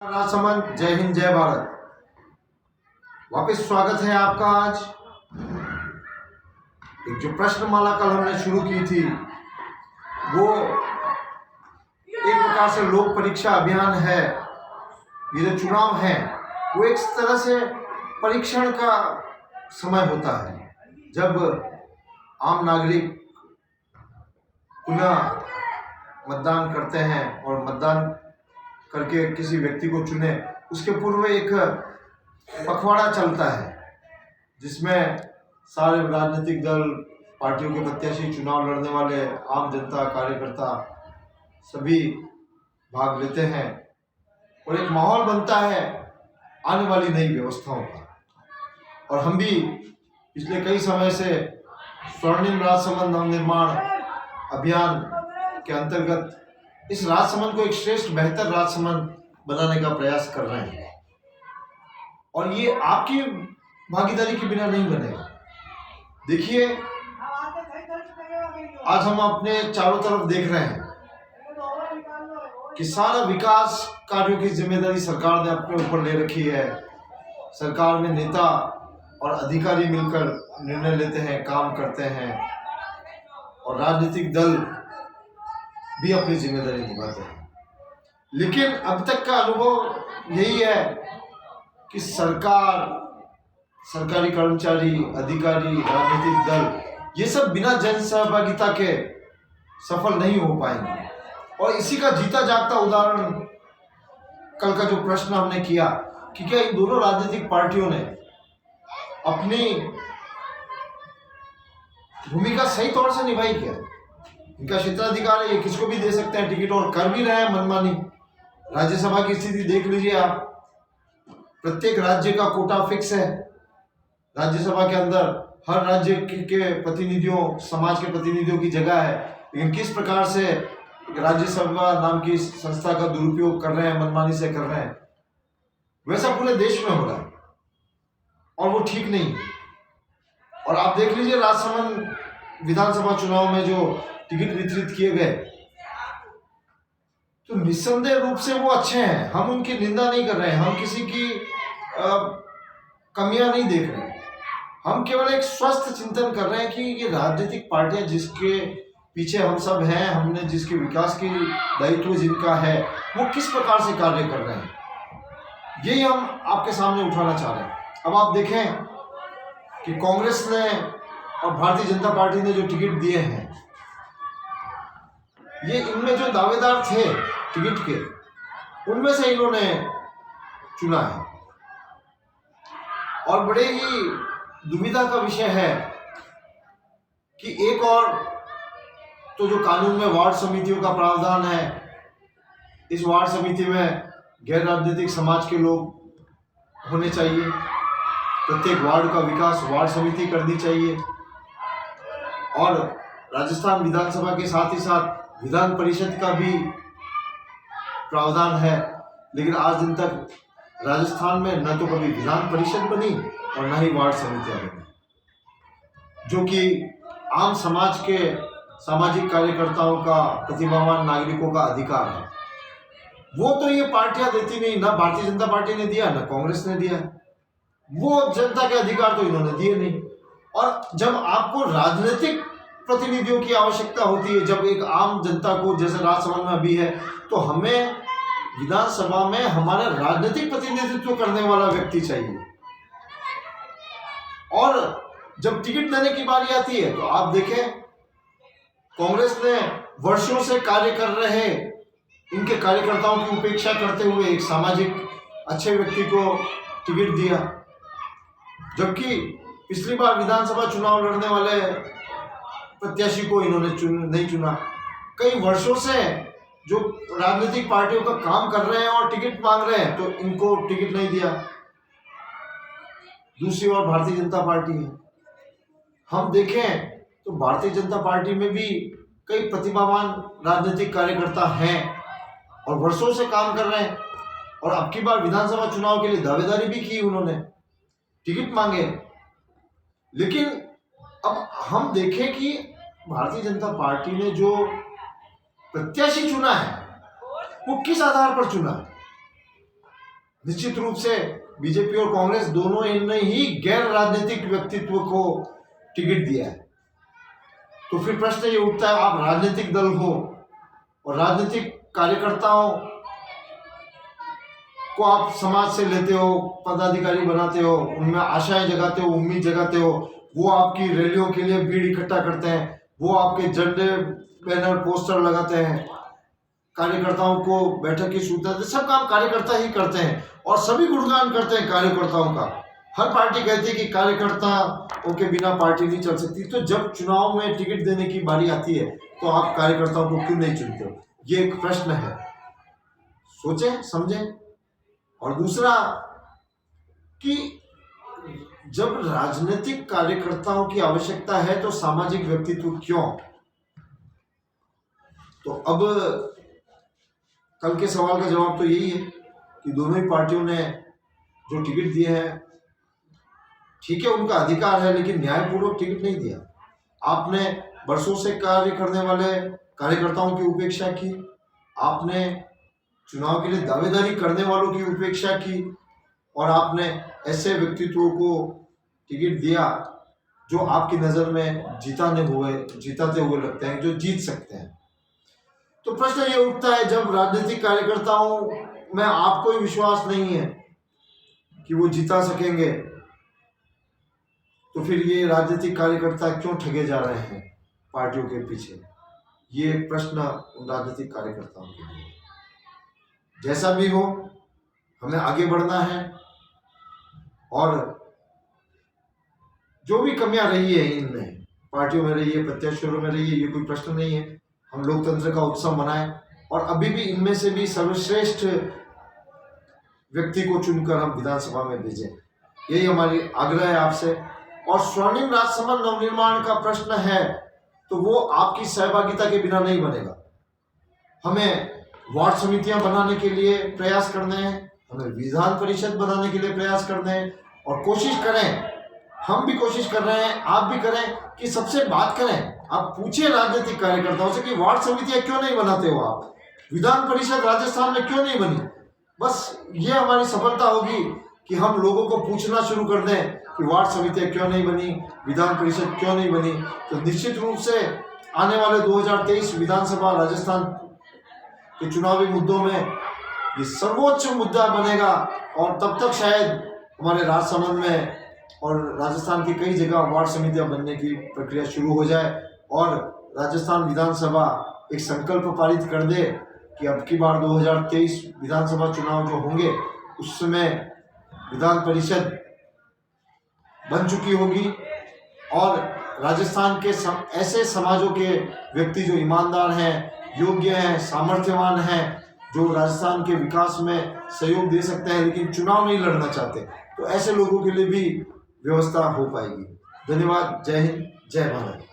राजसमंद, जय हिंद जय भारत। वापस स्वागत है आपका। आज एक जो प्रश्नमाला कल हमने शुरू की थी वो एक प्रकार से लोक परीक्षा अभियान है। ये जो चुनाव है वो एक तरह से परीक्षण का समय होता है, जब आम नागरिक पुनः मतदान करते हैं और मतदान करके किसी व्यक्ति को चुने। उसके पूर्व एक पखवाड़ा चलता है जिसमें सारे राजनीतिक दल, पार्टियों के प्रत्याशी, चुनाव लड़ने वाले, आम जनता, कार्यकर्ता सभी भाग लेते हैं और एक माहौल बनता है आने वाली नई व्यवस्थाओं का। और हम भी पिछले कई समय से स्वर्णिम राजसमंद नवनिर्माण अभियान के अंतर्गत इस राजसमंद को एक श्रेष्ठ बेहतर राजसमंद बनाने का प्रयास कर रहे हैं और ये आपकी भागीदारी के बिना नहीं बनेगा। देखिए, आज हम अपने चारों तरफ देख रहे हैं कि सारा विकास कार्यों की जिम्मेदारी सरकार ने अपने ऊपर ले रखी है। सरकार में नेता और अधिकारी मिलकर निर्णय लेते हैं, काम करते हैं और राजनीतिक दल भी अपनी जिम्मेदारी निभाते हैं। लेकिन अब तक का अनुभव यही है कि सरकार, सरकारी कर्मचारी, अधिकारी, राजनीतिक दल, ये सब बिना जन सहभागिता के सफल नहीं हो पाएंगे। और इसी का जीता जागता उदाहरण कल का जो प्रश्न हमने किया कि क्या इन दोनों राजनीतिक पार्टियों ने अपनी भूमिका सही तौर से निभाई क्या? इनका क्षेत्राधिकार है, ये किसको भी दे सकते हैं टिकट और कर भी रहे हैं मनमानी। राज्यसभा की स्थिति देख लीजिए आप, प्रत्येक राज्य का कोटा फिक्स है। राज्यसभा के अंदर हर राज्य के प्रतिनिधियों, समाज के प्रतिनिधियों की जगह है, लेकिन किस प्रकार से राज्यसभा नाम की संस्था का दुरुपयोग कर रहे हैं, मनमानी से कर रहे हैं, वैसा पूरे देश में हो रहा है और वो ठीक नहीं। और आप देख लीजिए राजसमंद विधानसभा चुनाव में जो टिकट वितरित किए गए, तो निस्संदेह रूप से वो अच्छे हैं, हम उनकी निंदा नहीं कर रहे हैं, हम किसी की कमियां नहीं देख रहे हैं। हम केवल एक स्वस्थ चिंतन कर रहे हैं कि ये राजनीतिक पार्टियां जिसके पीछे हम सब हैं, हमने जिसके विकास की दायित्व जिनका है, वो किस प्रकार से कार्य कर रहे हैं, यही हम आपके सामने उठाना चाह रहे हैं। अब आप देखें कि कांग्रेस ने और भारतीय जनता पार्टी ने जो टिकट दिए हैं, ये इनमें जो दावेदार थे टिकट के, उनमें से इन्होंने चुना है। और बड़े ही दुविधा का विषय है कि एक और तो जो कानून में वार्ड समितियों का प्रावधान है, इस वार्ड समिति में गैर राजनीतिक समाज के लोग होने चाहिए, प्रत्येक वार्ड का विकास वार्ड समिति करनी चाहिए। और राजस्थान विधानसभा के साथ ही साथ विधान परिषद का भी प्रावधान है, लेकिन आज दिन तक राजस्थान में न तो कभी विधान परिषद बनी और न ही वार्ड समितियां बनी, जो कि आम समाज के सामाजिक कार्यकर्ताओं का, प्रतिभावान नागरिकों का अधिकार है। वो तो ये पार्टियां देती नहीं, ना भारतीय जनता पार्टी ने दिया, ना कांग्रेस ने दिया। वो जनता के अधिकार तो इन्होंने दिए नहीं। और जब आपको राजनीतिक प्रतिनिधियों की आवश्यकता होती है, जब एक आम जनता को, जैसे राजसभा में अभी है, तो हमें विधानसभा में हमारा राजनीतिक प्रतिनिधित्व करने वाला व्यक्ति चाहिए। और जब टिकट देने की बारी आती है तो आप देखें, कांग्रेस ने वर्षों से कार्य कर रहे इनके कार्यकर्ताओं की उपेक्षा करते हुए एक सामाजिक अच्छे व्यक्ति को टिकट दिया, जबकि पिछली बार विधानसभा चुनाव लड़ने वाले प्रत्याशी को इन्होंने नहीं चुना। कई वर्षों से जो राजनीतिक पार्टियों का काम कर रहे हैं और टिकट मांग रहे हैं, तो इनको टिकट नहीं दिया। दूसरी ओर भारतीय जनता पार्टी है, हम देखें तो भारतीय जनता पार्टी में भी कई प्रतिभावान राजनीतिक कार्यकर्ता हैं और वर्षों से काम कर रहे हैं। और अब की बार विधानसभा चुनाव के लिए दावेदारी भी की, उन्होंने टिकट मांगे। लेकिन अब हम देखें कि भारतीय जनता पार्टी ने जो प्रत्याशी चुना है वो किस आधार पर चुना है। निश्चित रूप से बीजेपी और कांग्रेस दोनों ने ही गैर राजनीतिक व्यक्तित्व को टिकट दिया है। तो फिर प्रश्न ये उठता है, आप राजनीतिक दल हो और राजनीतिक कार्यकर्ताओं को आप समाज से लेते हो, पदाधिकारी बनाते हो, उनमें आशाएं जगाते हो, उम्मीद जगाते हो, वो आपकी रैलियों के लिए भीड़ इकट्ठा करते हैं, वो आपके झंडे बैनर पोस्टर लगाते हैं, कार्यकर्ताओं को बैठक की सूचना देते, सब काम कार्यकर्ता ही करते हैं और सभी गुणगान करते हैं कार्यकर्ताओं का। हर पार्टी कहती है कि कार्यकर्ताओं के बिना पार्टी नहीं चल सकती। तो जब चुनाव में टिकट देने की बारी आती है तो आप कार्यकर्ताओं को क्यों नहीं चुनते हो? ये एक प्रश्न है, सोचें समझें। और दूसरा कि जब राजनीतिक कार्यकर्ताओं की आवश्यकता है तो सामाजिक व्यक्तित्व क्यों? तो अब कल के सवाल का जवाब तो यही है कि दोनों ही पार्टियों ने जो टिकट दिए हैं, ठीक है उनका अधिकार है, लेकिन न्यायपूर्वक टिकट नहीं दिया। आपने बरसों से कार्य करने वाले कार्यकर्ताओं की उपेक्षा की, आपने चुनाव के लिए दावेदारी करने वालों की उपेक्षा की और आपने ऐसे व्यक्तित्वों को टिकट दिया जो आपकी नज़र में जिताते हुए लगते हैं, जो जीत सकते हैं। तो प्रश्न ये उठता है, जब राजनीतिक कार्यकर्ताओं में आपको ही विश्वास नहीं है कि वो जिता सकेंगे, तो फिर ये राजनीतिक कार्यकर्ता क्यों ठगे जा रहे हैं पार्टियों के पीछे? ये प्रश्न उन राजनीतिक कार्यकर्ताओं के लिए। जैसा भी हो, हमें आगे बढ़ना है और जो भी कमियां रही है इनमें, पार्टियों में रही है, प्रत्याशियों में रही है, ये कोई प्रश्न नहीं है। हम लोकतंत्र का उत्सव मनाएं और अभी भी इनमें से भी सर्वश्रेष्ठ व्यक्ति को चुनकर हम विधानसभा में भेजें, यही हमारी आग्रह है आपसे। और स्वर्णिम राजसमंद नवनिर्माण का प्रश्न है तो वो आपकी सहभागिता के बिना नहीं बनेगा। हमें वार्ड समितियां बनाने के लिए प्रयास करने हैं, हमें विधान परिषद बनाने के लिए प्रयास करने हैं और कोशिश करें, हम भी कोशिश कर रहे हैं, आप भी करें कि सबसे बात करें। आप पूछिए राजनीतिक कार्यकर्ताओं से कि वार्ड समितियां क्यों नहीं बनाते हो आप, विधान परिषद राजस्थान में क्यों नहीं बनी। बस ये हमारी सफलता होगी कि हम लोगों को पूछना शुरू कर दें कि वार्ड समितियां क्यों नहीं बनी, विधान परिषद क्यों नहीं बनी। तो निश्चित रूप से आने वाले 2023 विधानसभा राजस्थान के चुनावी मुद्दों में ये सर्वोच्च मुद्दा बनेगा और तब तक शायद हमारे राजसमंद में और राजस्थान की कई जगह वार्ड समितियां बनने की प्रक्रिया शुरू हो जाए और राजस्थान विधानसभा एक संकल्प पारित कर दे कि अब की बार 2023 विधानसभा चुनाव जो होंगे उसमें विधान परिषद बन चुकी होगी और राजस्थान के ऐसे समाजों के व्यक्ति जो ईमानदार हैं, योग्य हैं, सामर्थ्यवान हैं, जो राजस्थान के विकास में सहयोग दे सकते हैं लेकिन चुनाव नहीं लड़ना चाहते, तो ऐसे लोगों के लिए भी व्यवस्था हो पाएगी। धन्यवाद। जय हिंद, जय भारत।